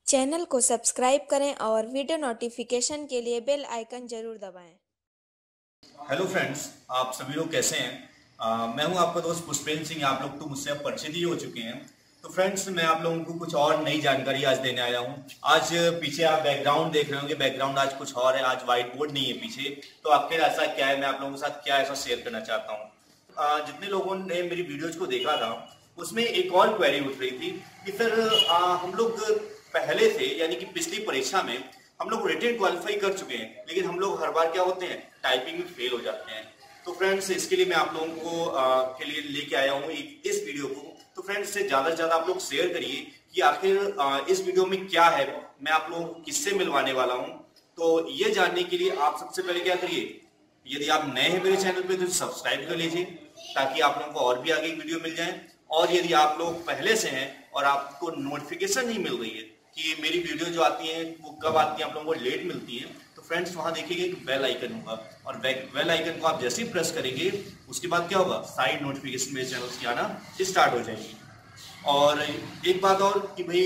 Channel को subscribe करें और वीडियो नोटिफिकेशन के लिए बेल आइकन जरूर दबाएं। हेलो फ्रेंड्स, आप सभी लोग कैसे हैं? मैं हूं आपका दोस्त पुष्पेंद्र सिंह। आप लोग तो मुझसे अब परिचित ही हो चुके हैं। तो फ्रेंड्स, मैं आप लोगों को कुछ और नई जानकारी आज देने आया हूं। आज पीछे आप बैकग्राउंड देख रहे होंगे, बैकग्राउंड आज कुछ और है। आज व्हाइट बोर्ड नहीं है पीछे। तो आखिर ऐसा क्या है, मैं आप लोगों के साथ क्या ऐसा शेयर करना चाहता हूँ। जितने लोगों ने मेरी वीडियोज को देखा था उसमें एक और क्वेरी उठ रही थी कि सर हम लोग पहले से यानी कि पिछली परीक्षा में हम लोग रिटेन क्वालिफाई कर चुके हैं, लेकिन हम लोग हर बार क्या होते हैं, टाइपिंग में फेल हो जाते हैं। तो फ्रेंड्स, इसके लिए मैं आप लोगों को के लिए लेके आया हूँ इस वीडियो को। तो फ्रेंड्स, से ज्यादा से ज्यादा आप लोग शेयर करिए कि आखिर इस वीडियो में क्या है, मैं आप लोगों को किससे मिलवाने वाला हूँ। तो ये जानने के लिए आप सबसे पहले क्या करिए, यदि आप नए हैं मेरे चैनल पे तो सब्सक्राइब कर लीजिए ताकि आप लोगों को और भी आगे वीडियो मिल जाए। और यदि आप लोग पहले से हैं और आपको नोटिफिकेशन नहीं मिल रही है कि मेरी वीडियो जो आती है वो कब आती है, आप लोगों को लेट मिलती है, तो फ्रेंड्स वहां देखिएगा एक बेल आइकन होगा और बेल आइकन को आप जैसे ही प्रेस करेंगे उसके बाद क्या होगा, साइड नोटिफिकेशन मेरे चैनल की आना स्टार्ट हो जाएगी। और एक बात और कि भाई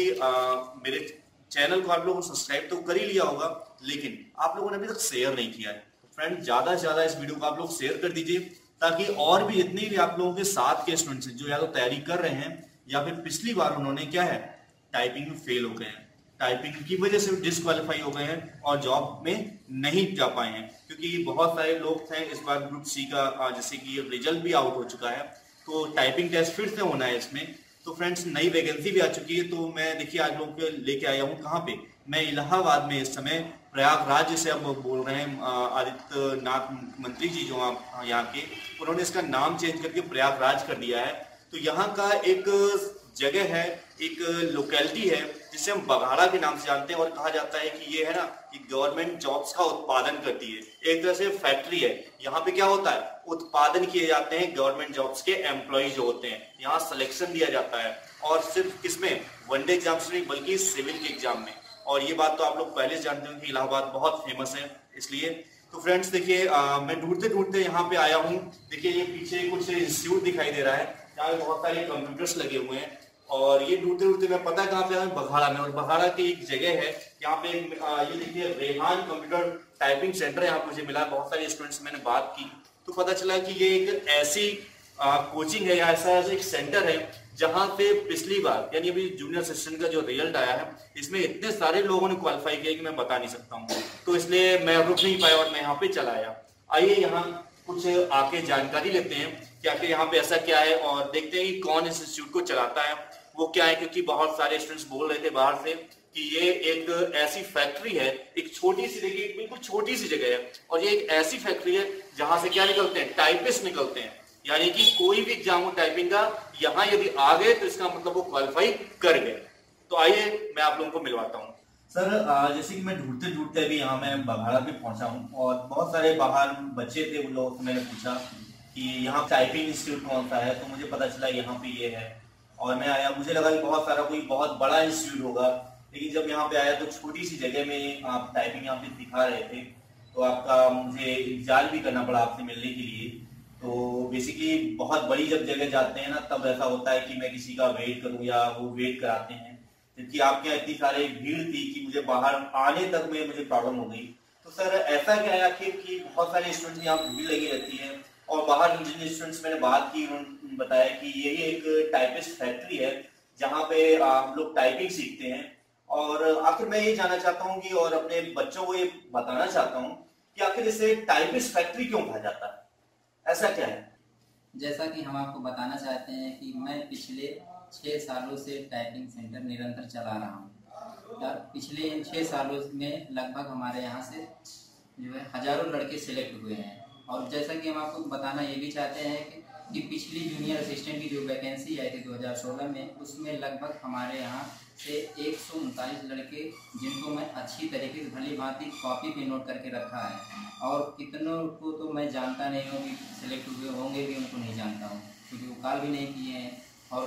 मेरे चैनल को आप लोगों ने सब्सक्राइब तो कर ही लिया होगा, लेकिन आप लोगों ने अभी तक शेयर नहीं किया है। तो फ्रेंड, ज्यादा से ज्यादा इस वीडियो को आप लोग शेयर कर दीजिए ताकि और भी जितने भी आप लोगों के साथ के स्टूडेंट्स हैं जो या तो तैयारी कर रहे हैं या फिर पिछली बार उन्होंने क्या है, टाइपिंग में फेल हो गए हैं, टाइपिंग की वजह से डिस्क्वालीफाई हो गए हैं और जॉब में नहीं जा पाए हैं। क्योंकि बहुत सारे लोग थे इस बार ग्रुप सी का, जैसे कि रिजल्ट भी आउट हो चुका है, तो टाइपिंग टेस्ट फिर से होना है इसमें। तो फ्रेंड्स, नई वैकेंसी भी आ चुकी है। तो मैं देखिए आज लोगों को लेके आया हूँ कहाँ पे, मैं इलाहाबाद में इस समय प्रयागराज से अब बोल रहे हैं। आदित्यनाथ मंत्री जी जो आप यहाँ के, उन्होंने इसका नाम चेंज करके प्रयागराज कर दिया है। तो यहाँ का एक जगह है, एक लोकेलिटी है जिसे हम बघाड़ा के नाम से जानते हैं और कहा जाता है कि ये है ना, कि गवर्नमेंट जॉब्स का उत्पादन करती है, एक तरह से फैक्ट्री है। यहाँ पे क्या होता है, उत्पादन किए जाते हैं गवर्नमेंट जॉब्स के एम्प्लॉय जो होते हैं। यहाँ सिलेक्शन दिया जाता है और सिर्फ किसमें, वनडे एग्जाम से नहीं बल्कि सिविल के एग्जाम में। और ये बात तो आप लोग पहले से जानते हो कि इलाहाबाद बहुत फेमस है इसलिए। तो फ्रेंड्स देखिए, मैं ढूंढते ढूंढते यहाँ पे आया हूँ। देखिए ये पीछे कुछ इंस्टीट्यूट दिखाई दे रहा है, यहाँ बहुत सारे कंप्यूटर्स लगे हुए हैं। और ये ढूंढते ढूंढते मैं पता कहाँ पे आया, बघाड़ा में। और बघाड़ा की एक जगह है यहाँ पे, ये देखिए रेहान कंप्यूटर टाइपिंग सेंटर यहाँ पे मुझे मिला। बहुत सारे स्टूडेंट्स से मैंने बात की तो पता चला कि ये एक ऐसी कोचिंग है या ऐसा एक सेंटर है जहां पे पिछली बार यानी अभी जूनियर असिस्टेंट का जो रिजल्ट आया है इसमें इतने सारे लोगों ने क्वालिफाई किया कि मैं बता नहीं सकता हूँ। तो इसलिए मैं रुक नहीं पाया और मैं यहाँ पे चला आया। आइए यहाँ कुछ आके जानकारी लेते हैं कि आखिर यहाँ पे ऐसा क्या है और देखते हैं कि कौन इस इंस्टीट्यूट को चलाता है, वो क्या है। क्योंकि बहुत सारे स्टूडेंट्स बोल रहे थे बाहर से कि ये एक ऐसी फैक्ट्री है, एक छोटी सी, देखिए बिल्कुल छोटी सी जगह है, और ये एक ऐसी फैक्ट्री है जहां से क्या निकलते हैं, टाइपिस्ट निकलते हैं। यानी कि कोई भी एग्जाम हो टाइपिंग का, यहाँ यदि आ गए तो इसका मतलब वो क्वालिफाई कर गए। तो आइए मैं आप लोगों को मिलवाता हूँ। सर जैसे कि मैं ढूंढते ढूंढते अभी यहाँ मैं बघाड़ा पे पहुंचा हूँ और बहुत सारे बाहर बच्चे थे, उन लोगों से मैंने पूछा कि यहाँ टाइपिंग इंस्टीट्यूट कौन सा है, तो मुझे पता चला यहाँ पे ये है। और मैं आया, मुझे लगा कि बहुत सारा कोई बहुत बड़ा इंस्टीट्यूट होगा, लेकिन जब यहाँ पे आया तो छोटी सी जगह में आप टाइपिंग यहाँ पे सिखा रहे थे। तो आपका मुझे इंतजार भी करना पड़ा आपसे मिलने के लिए। तो बेसिकली बहुत बड़ी जब जगह जाते हैं ना, तब ऐसा होता है कि मैं किसी का वेट करूं या वो वेट कराते हैं, क्योंकि आपके यहाँ इतनी सारी भीड़ थी कि मुझे बाहर आने तक में मुझे प्रॉब्लम हो गई। तो सर ऐसा क्या है आखिर कि बहुत सारे स्टूडेंट्स यहाँ भीड़ लगी रहती है और बाहर जिन स्टूडेंट्स मैंने बात की उन्होंने बताया कि यही एक टाइपिस्ट फैक्ट्री है जहाँ पे हम लोग टाइपिंग सीखते हैं। और आखिर मैं ये जानना चाहता हूँ कि और अपने बच्चों को ये बताना चाहता हूँ कि आखिर इसे टाइपिस्ट फैक्ट्री क्यों कहा जाता है, ऐसा क्या है? जैसा कि हम आपको बताना चाहते हैं कि मैं पिछले 6 सालों से टाइपिंग सेंटर निरंतर चला रहा हूँ और पिछले इन 6 सालों में लगभग हमारे यहाँ से जो है हजारों लड़के सिलेक्ट हुए हैं। और जैसा कि हम आपको बताना ये भी चाहते हैं कि पिछली जूनियर असिस्टेंट की जो वैकेंसी आई थी 2016 में, उसमें लगभग हमारे यहाँ से 139 लड़के, जिनको मैं अच्छी तरीके से भली भांति कॉपी पे नोट करके रखा है, और कितनों को तो मैं जानता नहीं हूँ कि सिलेक्ट हुए होंगे भी, उनको नहीं जानता हूँ क्योंकि वो कॉल भी नहीं किए हैं और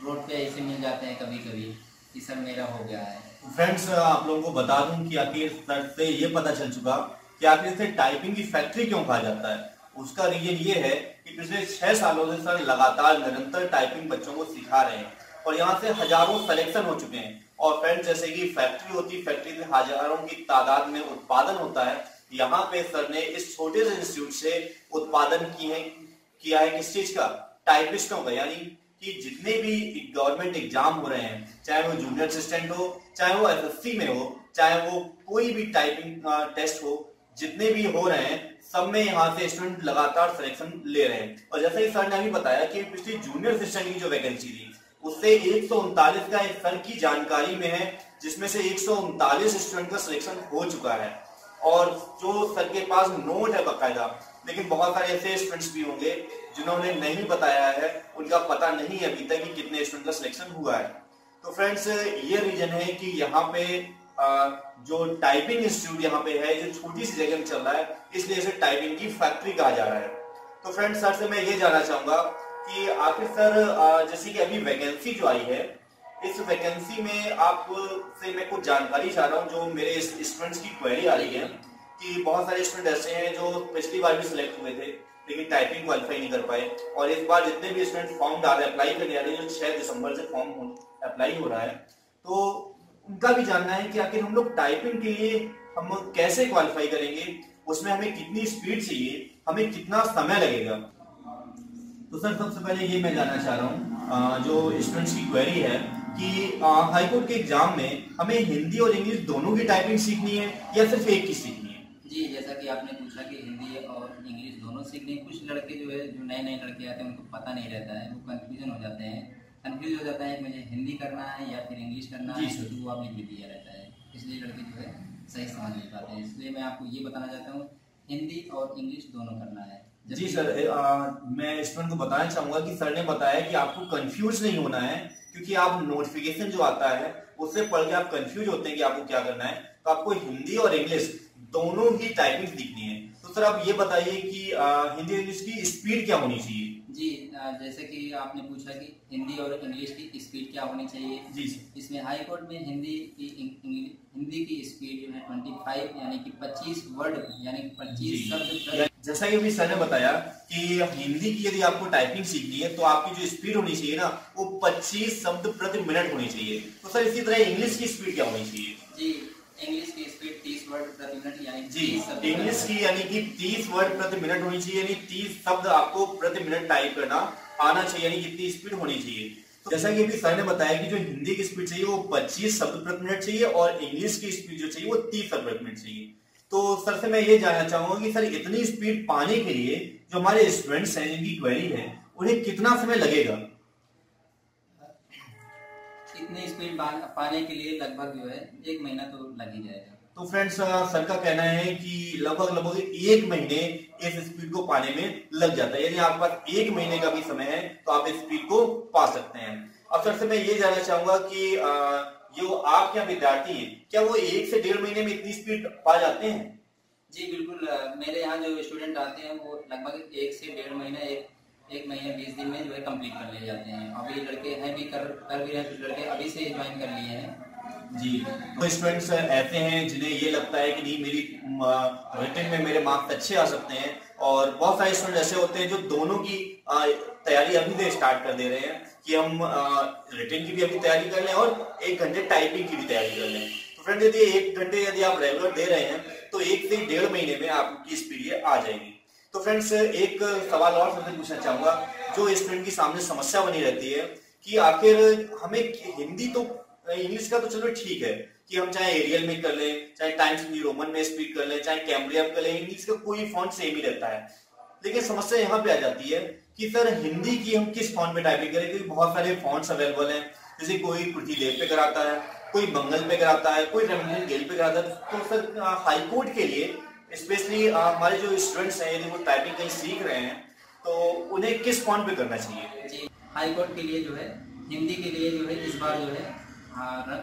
रोड पे ऐसे मिल जाते हैं कभी कभी कि सर मेरा हो गया है। फ्रेंड्स, आप लोगों को बता दूं कि आखिर सर से ये पता चल चुका कि आखिर इसे टाइपिंग की फैक्ट्री क्यों कहा जाता है। उसका रीजन ये है कि पिछले 6 सालों से सर लगातार निरंतर टाइपिंग बच्चों को सिखा रहे हैं और यहाँ से हजारों सिलेक्शन हो चुके हैं। और फ्रेंड्स जैसे कि फैक्ट्री होती है, फैक्ट्री में हजारों की तादाद में उत्पादन होता है। यहाँ पे सर ने इस छोटे से इंस्टीट्यूट से उत्पादन किया है किस चीज का, टाइपिस्टों का। यानी कि जितने भी गवर्नमेंट एग्जाम हो रहे हैं, चाहे वो जूनियर असिस्टेंट हो, चाहे वो एसएससी में हो, चाहे वो कोई भी टाइपिंग टेस्ट हो, जितने भी हो रहे हैं सब में यहाँ से स्टूडेंट लगातार सिलेक्शन ले रहे हैं। और जैसा कि सर ने अभी बताया कि पिछली जूनियर असिस्टेंट की जो वैकेंसी थी उससे 139 का इस सर की जानकारी में है, जिसमें से 139 स्टूडेंट का सिलेक्शन हो चुका है। और जो सर के पास नोट है बकायदा, लेकिन बहुत सारे ऐसे स्टूडेंट्स भी होंगे जिन्होंने नहीं बताया है, उनका पता नहीं है अभी तक कि कितने स्टूडेंट का सिलेक्शन हुआ है। तो फ्रेंड्स ये रीजन है कि यहाँ पे जो टाइपिंग इंस्टीट्यूट यहाँ पे है, जो छोटी सी जगह में चल रहा है, इसलिए इसे टाइपिंग की फैक्ट्री कहा जा रहा है। तो फ्रेंड्स सर से मैं ये जानना चाहूंगा कि आखिर सर जैसे कि अभी वैकेंसी जो आई है, इस वैकेंसी में आप से मैं कुछ जानकारी चाह रहा हूँ। जो मेरे स्टूडेंट्स की क्वेरी आ रही है कि बहुत सारे स्टूडेंट ऐसे हैं जो पिछली बार भी सिलेक्ट हुए थे लेकिन टाइपिंग क्वालिफाई नहीं कर पाए, और इस बार जितने भी स्टूडेंट फॉर्म डाल रहे अप्लाई करने आ रहे हैं, जो 6 दिसंबर से फॉर्म अप्लाई हो रहा है, तो उनका भी जानना है कि आखिर हम लोग टाइपिंग के लिए हम कैसे क्वालिफाई करेंगे, उसमें हमें कितनी स्पीड चाहिए, हमें कितना समय लगेगा। तो सर सबसे पहले ये मैं जानना चाह रहा हूँ, जो स्टूडेंट्स की क्वेरी है कि हाईकोर्ट के एग्जाम में हमें हिंदी और इंग्लिश दोनों की टाइपिंग सीखनी है या सिर्फ एक की सीखनी है? जी, जैसा कि आपने पूछा कि हिंदी और इंग्लिश दोनों सीखने, कुछ लड़के जो है, जो नए नए लड़के आते हैं, उनको पता नहीं रहता है, वो कंफ्यूजन हो जाते हैं, कंफ्यूज हो जाता है मुझे हिंदी करना है या फिर इंग्लिश करना है, तो वो आपने भी दिया रहता है, इसलिए लड़के जो है सही समझ नहीं पाते हैं। इसलिए मैं आपको ये बताना चाहता हूँ, हिंदी और इंग्लिश दोनों करना है। जी सर, मैं स्टूडेंट को बताना चाहूंगा कि सर ने बताया कि आपको कंफ्यूज नहीं होना है, क्योंकि आप नोटिफिकेशन जो आता है उससे पढ़ के आप कंफ्यूज होते हैं कि आपको क्या करना है। तो आपको हिंदी और इंग्लिश दोनों ही टाइपिंग सीखनी है। तो सर आप ये बताइए कि हिंदी और इंग्लिश की स्पीड क्या होनी चाहिए? जी, जैसे कि आपने पूछा कि हिंदी और इंग्लिश की स्पीड क्या होनी चाहिए। जी, इसमें हाई कोर्ट में हिंदी की स्पीड जो है 25 यानी कि 25 वर्ड यानी कि 25 शब्द। जैसा कि अभी सर ने बताया कि हिंदी की यदि आपको टाइपिंग सीखनी है तो आपकी जो स्पीड होनी चाहिए ना, वो 25 शब्द प्रति मिनट होनी चाहिए। तो सर इसी तरह इंग्लिश की स्पीड क्या होनी चाहिए? जी, इंग्लिश की स्पीड 30 वर्ड प्रति मिनट यानी जी, इंग्लिश की यानी कि 30 वर्ड प्रति मिनट होनी चाहिए, यानी 30 शब्द आपको प्रति मिनट टाइप करना आना चाहिए, यानी कितनी स्पीड होनी चाहिए। तो जैसा कि अभी सर ने बताया कि जो हिंदी की स्पीड चाहिए वो 25 शब्द प्रति मिनट चाहिए और इंग्लिश की स्पीड जो चाहिए वो 30 शब्द प्रति मिनट चाहिए। तो सर से मैं ये जानना चाहूंगा कि सर इतनी स्पीड पाने के लिए जो हमारे स्टूडेंट्स हैं जिनकी क्वेरी है, उन्हें कितना समय लगेगा? इतनी स्पीड पाने के लिए लगभग जो है 1 महीना तो लग ही जाएगा। तो फ्रेंड्स सर का कहना है कि लगभग 1 महीने इस स्पीड को पाने में लग जाता है, यानी आपके पास 1 महीने का भी समय है तो आप इस स्पीड को पा सकते हैं। अब सर से मैं ये जानना चाहूंगा कि जो आपके यहाँ विद्यार्थी हैं, क्या वो 1 से 1.5 महीने में इतनी स्पीड पा जाते हैं? जी बिल्कुल, मेरे यहाँ जो स्टूडेंट आते हैं वो लगभग 1 से 1.5 महीना, एक महीने 20 दिन में जो है कंप्लीट कर ले जाते हैं। अभी लड़के हैं भी कर भी रहे, कुछ लड़के अभी से ज्वाइन कर लिए हैं। जी, तो स्टूडेंट्स ऐसे हैं जिन्हें ये लगता है कि नहीं मेरी रिटन में मेरे मार्क्स अच्छे आ सकते हैं, और बहुत सारे स्टूडेंट ऐसे होते हैं जो दोनों की तैयारी अभी से स्टार्ट कर दे रहे हैं कि हम रिटन की भी अभी तैयारी कर लें और 1 घंटे टाइपिंग की भी तैयारी कर लें। तो फ्रेंड यदि 1 घंटे यदि आप रेगुलर दे रहे हैं तो 1 से 1.5 महीने में आपकी स्पीड ये आ जाएगी। तो फ्रेंड्स एक सवाल और सबसे पूछना चाहूंगा, जो स्टूडेंट की सामने समस्या बनी रहती है कि आखिर हमें हिंदी तो, इंग्लिश का तो चलो ठीक है कि हम चाहे एरियल में कर लें, चाहे टाइम्स न्यू रोमन में स्पीड कर लें, चाहे कैम्ब्रिया में कर लें, इंग्लिश का कोई फॉन्ट सेम ही रहता है। लेकिन समस्या यहाँ पे आ जाती है कि सर हिंदी की हम किस फॉन्ट में टाइपिंग करें, क्योंकि बहुत सारे फॉन्ट्स अवेलेबल हैं। जैसे कोई पृथ्वीदेव पे कराता है, कोई मंगल पे कराता है, कोई रेमिटेंस गेल पे कराता है। तो सर हाईकोर्ट के लिए स्पेशली हमारे जो स्टूडेंट्स हैं यदि वो टाइपिंग कहीं सीख रहे हैं तो उन्हें किस फॉन्ट पे करना चाहिए? जी, हाईकोर्ट के लिए जो है, हिंदी के लिए जो है इस बार जो है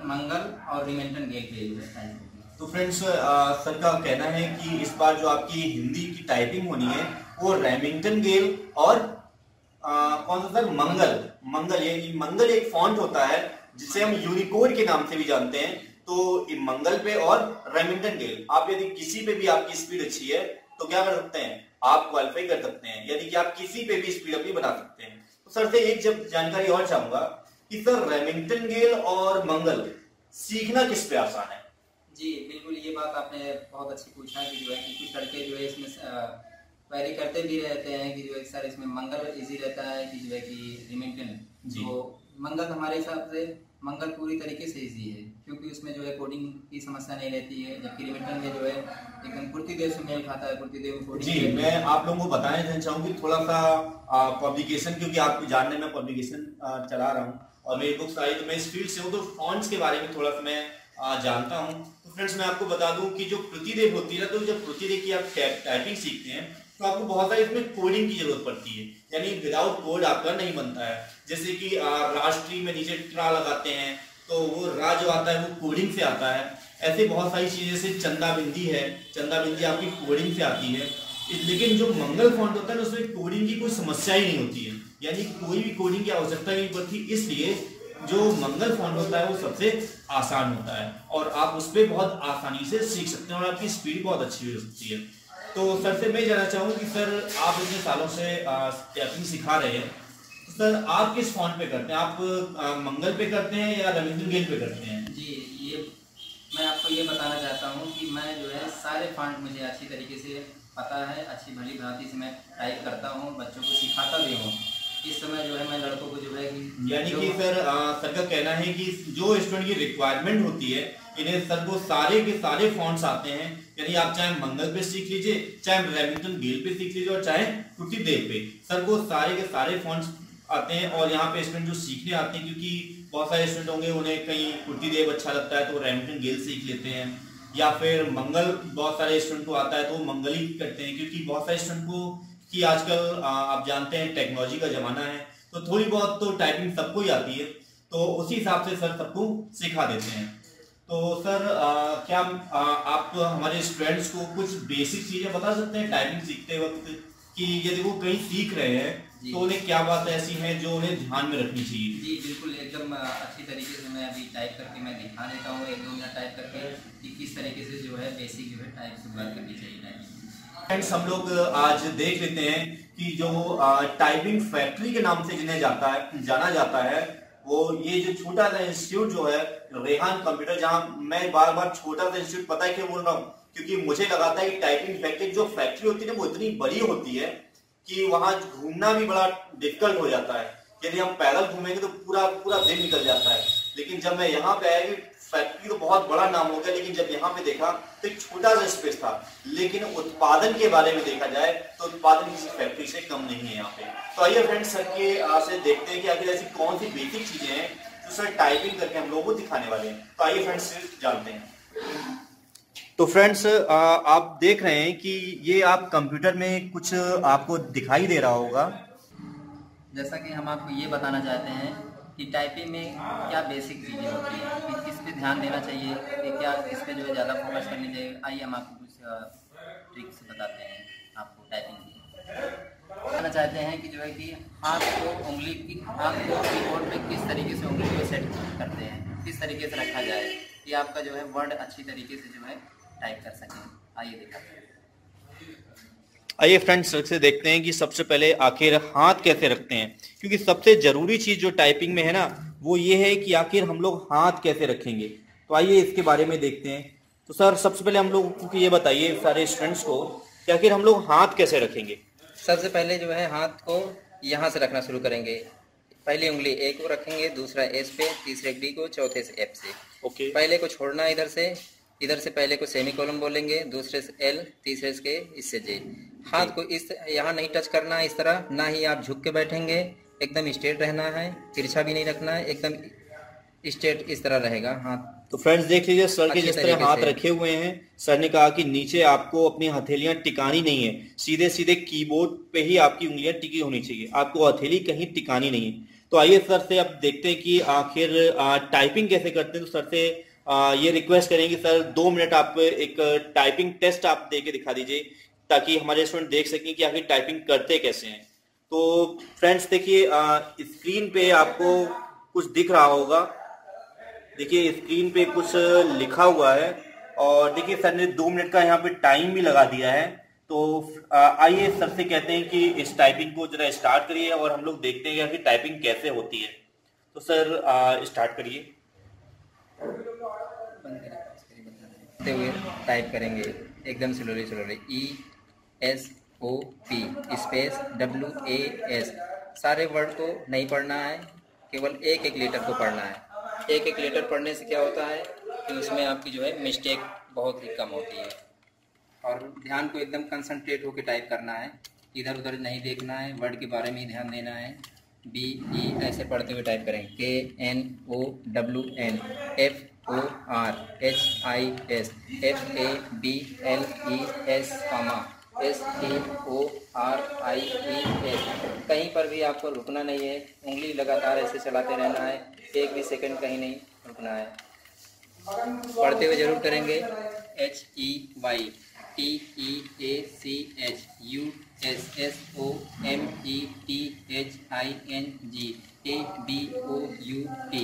मंगल और रिमेंटन गेल पे जो है। तो फ्रेंड्स सर का कहना है कि इस बार जो आपकी हिंदी की टाइपिंग होनी है वो रेमिंगटन गेल और कौन सा सर, मंगल ये मंगल एक फॉन्ट होता है जिसे हम यूनिकोड के नाम से भी जानते हैं। तो मंगल पे और रेमिंगटन गेल, आप यदि किसी पे भी आपकी स्पीड अच्छी है तो क्या कर सकते हैं, आप क्वालिफाई कर सकते हैं, यानी कि आप किसी पे भी स्पीड अपनी बना सकते हैं। तो सर से एक जब जानकारी और चाहूंगा कि सर रेमिंगटन गेल और मंगल सीखना किस पे आसान है? जी बिल्कुल, ये बात आपने बहुत अच्छी पूछा कि जो है कि कुछ लड़के जो है इसमें क्वेरी करते भी रहते हैं कि जो है सर इसमें मंगल इजी रहता है कि जो है कि रिमिंगटन। तो मंगल हमारे हिसाब से मंगल पूरी तरीके से इजी है, क्योंकि उसमें जो है कोडिंग की समस्या नहीं रहती है, जबकि रिमिंगटन में जो है एकदम पूर्तिदेव से मेल खाता है, पूर्तिदेव कोडिंग। जी, मैं आप लोगों को बताना देना चाहूँगी थोड़ा सा पब्लिकेशन, क्योंकि आपको जानने में पब्लिकेशन चला रहा हूँ और मेरी बुक्स आई, तो मैं इस फील्ड से हूँ, तो फॉन्ट्स के बारे में थोड़ा सा मैं जानता हूँ। तो फ्रेंड्स, मैं आपको बता दूं कि जो प्रतिदेव होती है ना, तो जब प्रतिदेव की आप टाइपिंग सीखते हैं तो आपको बहुत सारी इसमें कोडिंग की जरूरत पड़ती है, यानी विदाउट कोड आपका नहीं बनता है। जैसे कि राष्ट्रीय में नीचे ट्रा लगाते हैं तो वो रा जो आता है वो कोडिंग से आता है। ऐसे बहुत सारी चीजें, जैसे चंदा बिंदी है, चंदा बिंदी आपकी कोडिंग से आती है। लेकिन जो मंगल फॉन्ट होता है ना, उसमें कोडिंग की कोई समस्या ही नहीं होती है, यानी कोई भी कोडिंग की आवश्यकता नहीं पड़ती। इसलिए जो मंगल फॉन्ट होता है वो सबसे आसान होता है और आप उस पर बहुत आसानी से सीख सकते हैं और आपकी स्पीड बहुत अच्छी हो सकती है। तो सर से मैं जानना चाहूँगा कि सर आप इतने सालों से टाइपिंग सिखा रहे हैं, तो सर आप किस फॉन्ट पे करते हैं? आप मंगल पे करते हैं या रेमिंगटन गेल पे करते हैं? जी, ये मैं आपको ये बताना चाहता हूँ कि मैं जो है सारे फॉन्ट मुझे अच्छी तरीके से पता है, अच्छी भली भांति से मैं टाइप करता हूँ, बच्चों को सिखाता भी हूँ। इस समय जो है मैं लड़कों को जो है कि यानी कि सर का कहना है कि जो स्टूडेंट की रिक्वायरमेंट होती है, इन्हें सर को सारे के सारे फॉन्ट्स आते हैं, यानी आप चाहे मंगल पे सीख लीजिए, चाहे रेमिंगटन गेल पे सीख लीजिए और चाहे प्रतिदेव पे, सर को सारे के सारे फॉन्ट्स आते हैं। और यहाँ पे स्टूडेंट जो सीखने आते हैं, क्योंकि बहुत सारे स्टूडेंट होंगे उन्हें कहीं प्रतिदेव अच्छा लगता है तो रेमिंगटन गेल सीख लेते हैं, या फिर मंगल बहुत सारे स्टूडेंट को आता है तो मंगल ही करते हैं, क्योंकि बहुत सारे स्टूडेंट को कि आजकल आप जानते हैं टेक्नोलॉजी का जमाना है, तो थोड़ी बहुत तो टाइपिंग सबको ही आती है, तो उसी हिसाब से सर सबको सिखा देते हैं। तो सर क्या आप हमारे स्टूडेंट्स को कुछ बेसिक चीजें बता सकते हैं टाइपिंग सीखते वक्त, कि यदि वो कहीं सीख रहे हैं तो उन्हें क्या बात ऐसी है जो उन्हें ध्यान में रखनी चाहिए? जी बिल्कुल, एकदम अच्छी तरीके से मैं अभी टाइप करके मैं दिखा देता हूँ, 1-2 मिनट टाइप करके कि किस तरीके से जो है बेसिक जो है टाइप शुरुआत करनी चाहिए टाइपिंग। फ्रेंड्स, हम लोग आज देख लेते हैं कि जो टाइपिंग फैक्ट्री के नाम से जिन्हें जाना जाता है, वो ये जो छोटा सा इंस्टीट्यूट जो है रेहान कंप्यूटर, जहां मैं बार बार छोटा सा इंस्टीट्यूट पता है क्यों बोल रहा हूँ, क्योंकि मुझे लगाता है कि टाइपिंग फैक्ट्री जो फैक्ट्री होती है ना, वो इतनी बड़ी होती है कि वहां घूमना भी बड़ा डिफिकल्ट हो जाता है। यदि हम पैदल घूमेंगे तो पूरा पूरा दिन निकल जाता है। लेकिन जब मैं यहाँ पे आया, फैक्ट्री तो बहुत बड़ा नाम हो गया, लेकिन जब यहाँ पे देखा तो एक छोटा सा स्पेस था, लेकिन उत्पादन के बारे में देखा जाए तो उत्पादन किसी फैक्ट्री से कम नहीं है यहाँ पे। तो आइए फ्रेंड्स, सर के से देखते हैं कि आखिर ऐसी कौन सी बेसिक चीजें हैं जो सर टाइपिंग करके हम लोगों को दिखाने वाले हैं। तो आइए फ्रेंड्स जानते हैं। तो फ्रेंड्स, आप देख रहे हैं कि ये आप कंप्यूटर में कुछ आपको दिखाई दे रहा होगा। जैसा कि हम आपको ये बताना चाहते हैं कि टाइपिंग में क्या बेसिक चीज़ें होती हैं, कि किस पे ध्यान देना चाहिए, कि क्या किस पे जो है ज़्यादा फोकस करनी चाहिए। आइए हम आपको कुछ ट्रिक्स बताते हैं आपको टाइपिंग की। बताना चाहते हैं कि जो है कि हाथ को कीबोर्ड पे किस तरीके से उंगली को सेट करते हैं, किस तरीके से रखा जाए कि आपका जो है वर्ड अच्छी तरीके से जो है टाइप कर सकें। आइए दिखाते हैं। आइए फ्रेंड्स, से देखते हैं कि सबसे पहले आखिर हाथ कैसे रखते हैं, क्योंकि सबसे जरूरी चीज जो टाइपिंग में है ना, वो ये है कि आखिर हम लोग हाथ कैसे रखेंगे। तो आइए इसके बारे में देखते हैं। तो सर, सबसे पहले हम लोग को ये बताइए सारे स्टूडेंट्स को कि आखिर हम लोग हाथ कैसे रखेंगे। सबसे पहले जो है हाथ को यहाँ से रखना शुरू करेंगे। पहली उंगली ए को रखेंगे, दूसरा एस पे, तीसरे डी को, चौथे से एफ से। ओके। पहले को छोड़ना इधर से पहले को सेमीकोलन बोलेंगे, दूसरे से एल, तीसरे से इससे जे। हाथ को इस यहाँ नहीं टच करना है, इस तरह ना ही आप झुक के बैठेंगे, एकदम स्ट्रेट रहना है, तिरछा भी नहीं रखना है, एकदम स्ट्रेट इस तरह रहेगा हाथ। तो फ्रेंड्स देख लीजिए, सर के जिस तरह हाथ रखे हुए हैं, सर ने कहा कि नीचे आपको अपनी हथेलियां टिकानी नहीं है, सीधे सीधे कीबोर्ड पे ही आपकी उंगलियां टिकी होनी चाहिए, आपको हथेली कहीं टिकानी नहीं है। तो आइए सर से अब देखते हैं कि आखिर टाइपिंग कैसे करते हैं। तो सर से ये रिक्वेस्ट करेंगे सर 2 मिनट आप एक टाइपिंग टेस्ट आप दे के दिखा दीजिए, ताकि हमारे स्टूडेंट देख सकें कि आखिर टाइपिंग करते कैसे हैं। तो फ्रेंड्स देखिए, स्क्रीन पे आपको कुछ दिख रहा होगा, देखिए स्क्रीन पे कुछ लिखा हुआ है, और देखिए सर ने 2 मिनट का यहाँ पे टाइम भी लगा दिया है। तो आइए सर से कहते हैं कि इस टाइपिंग को जरा स्टार्ट करिए और हम लोग देखते हैं कि टाइपिंग कैसे होती है। तो सर स्टार्ट करिए। समझते हुए टाइप करेंगे एकदम स्लोली। ESOP space WAS। सारे वर्ड को नहीं पढ़ना है, केवल एक एक लेटर को पढ़ना है। एक एक लेटर पढ़ने से क्या होता है कि उसमें आपकी जो है मिस्टेक बहुत ही कम होती है। और ध्यान को एकदम कंसंट्रेट होकर टाइप करना है, इधर उधर नहीं देखना है, वर्ड के बारे में ही ध्यान देना है। BE ऐसे पढ़ते हुए टाइप करेंगे KNOWN FORHIS FABLES STORIES। कहीं पर भी आपको रुकना नहीं है, उंगली लगातार ऐसे चलाते रहना है, एक भी सेकंड कहीं नहीं रुकना है। पढ़ते हुए जरूर करेंगे। HEY TEACH USSOMETHING ABOUT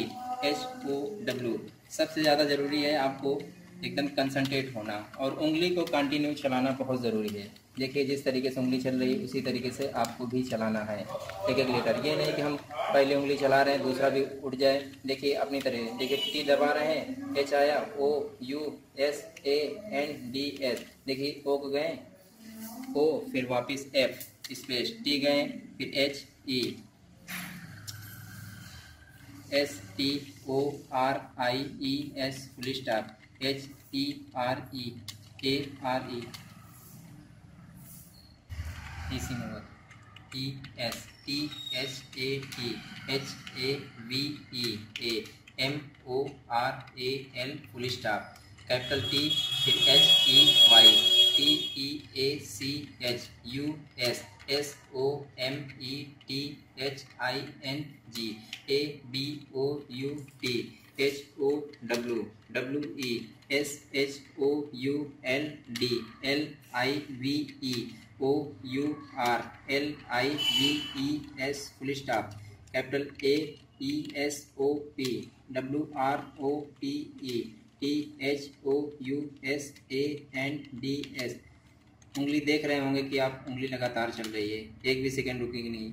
SOW। सबसे ज़्यादा ज़रूरी है आपको एकदम कंसंट्रेट होना, और उंगली को कंटिन्यू चलाना बहुत ज़रूरी है। देखिए जिस तरीके से उंगली चल रही है उसी तरीके से आपको भी चलाना है एक एक लेटर। ये नहीं कि हम पहले उंगली चला रहे हैं दूसरा भी उठ जाए। देखिए अपनी तरह, देखिए T दबा रहे हैं, H आया, OUSANDS, देखिए O को गए, O फिर वापस F स्पेस, T गए, फिर HE STORIES full stop, HEREARE इसी में ES THATHAVEA MORAL full stop, capital T, फिर HEY TEACH USSOMETHHOWWESHOULDOURLIVES full stop, capital AESOP WROPE THOUSANDS। उंगली देख रहे होंगे कि आप उंगली लगातार चल रही है, एक भी सेकंड रुकेगी नहीं।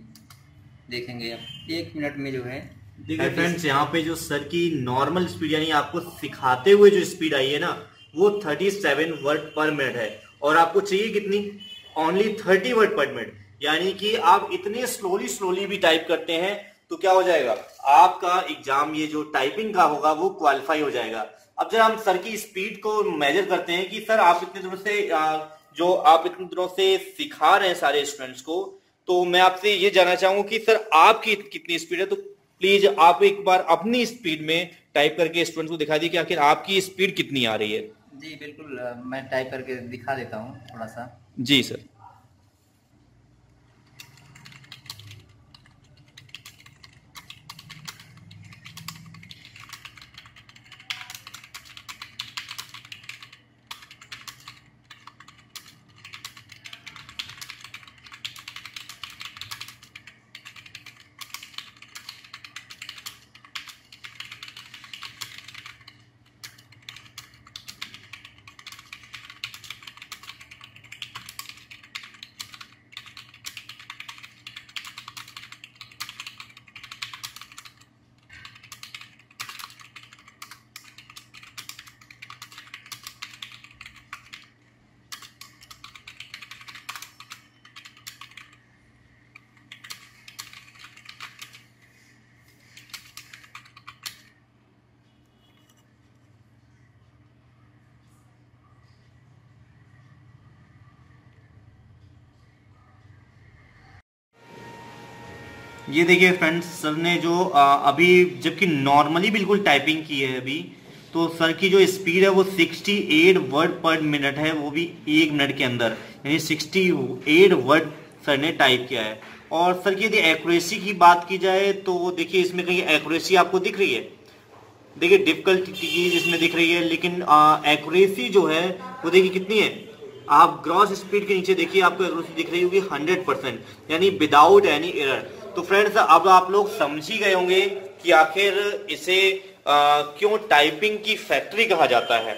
देखेंगे आप 1 मिनट में जो है। देखिए फ्रेंड्स, यहाँ पे जो सर की नॉर्मल स्पीड यानी आपको सिखाते हुए जो स्पीड आई है ना, वो 37 वर्ड पर मिनट है, और आपको चाहिए कितनी? ओनली 30 वर्ड पर मिनट। यानी कि आप इतने स्लोली भी टाइप करते हैं तो क्या हो जाएगा, आपका एग्जाम ये जो टाइपिंग का होगा वो क्वालिफाई हो जाएगा। अब जब हम सर की स्पीड को मेजर करते हैं कि सर आप इतने दिनों से सिखा रहे हैं सारे स्टूडेंट्स को, तो मैं आपसे ये जानना चाहूंगा कि सर आपकी कितनी स्पीड है। तो प्लीज आप एक बार अपनी स्पीड में टाइप करके स्टूडेंट्स को दिखा दीजिए कि आखिर आपकी स्पीड कितनी आ रही है। जी बिल्कुल, मैं टाइप करके दिखा देता हूँ थोड़ा सा। जी सर। ये देखिए फ्रेंड्स, सर ने जो अभी जबकि नॉर्मली बिल्कुल टाइपिंग की है अभी, तो सर की जो स्पीड है वो 68 वर्ड पर मिनट है, वो भी 1 मिनट के अंदर, यानी 68 वर्ड सर ने टाइप किया है। और सर की यदि एक्यूरेसी की बात की जाए तो देखिए इसमें कहीं एक्यूरेसी आपको दिख रही है, देखिए डिफिकल्टी चीज इसमें दिख रही है, लेकिन एक्यूरेसी जो है वो देखिए कितनी है। आप ग्रॉस स्पीड के नीचे देखिए आपको एक्यूरेसी दिख रही होगी 100%, यानी विदाउट एनी एरर। तो फ्रेंड्स, अब आप लोग समझ ही गए होंगे कि आखिर इसे क्यों टाइपिंग की फैक्ट्री कहा जाता है।